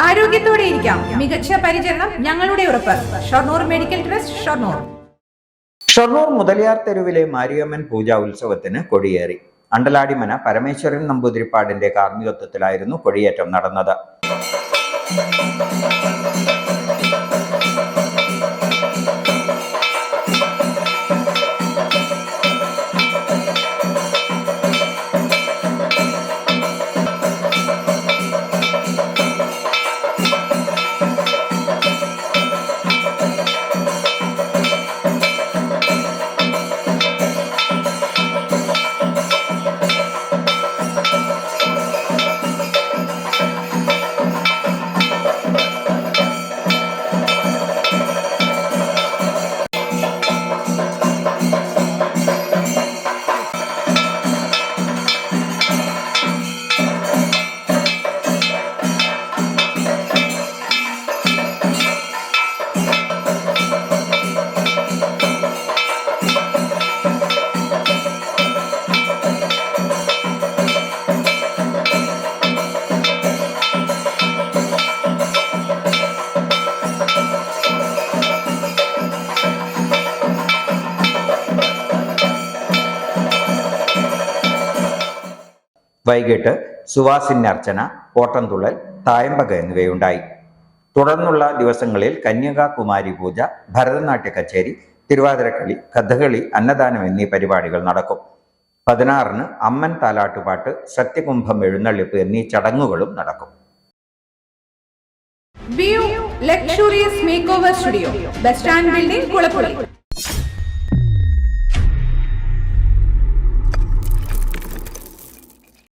ആരോഗ്യത്തോടെ ഇരിക്കാം. മികച്ച പരിചരണം ഞങ്ങളുടെ ഉറപ്പ്. Shoranur medical trust, Shoranur. ഷൊർണൂർ മുതലിയാർ തെരുവിലെ മാരിയമ്മൻ പൂജാ ഉത്സവത്തിന് കൊടിയേറി. അണ്ടലാടിമന പരമേശ്വരൻ നമ്പൂതിരിപ്പാടിന്റെ കാർമ്മികത്വത്തിലായിരുന്നു കൊടിയേറ്റം നടന്നത്. വൈകിട്ട് സുവാസിന്യർച്ചന, ഓട്ടംതുള്ളൽ, തായമ്പക എന്നിവയുണ്ടായി. തുടർന്നുള്ള ദിവസങ്ങളിൽ കന്യകാകുമാരി പൂജ, ഭരതനാട്യ കച്ചേരി, തിരുവാതിരക്കളി, കഥകളി, അന്നദാനം എന്നീ പരിപാടികൾ നടക്കും. 16-ന് അമ്മൻ താലാട്ടുപാട്ട്, സത്യകുംഭം എഴുന്നള്ളിപ്പ് എന്നീ ചടങ്ങുകളും നടക്കും. View luxurious make over studio, bus stand building, Kulappully.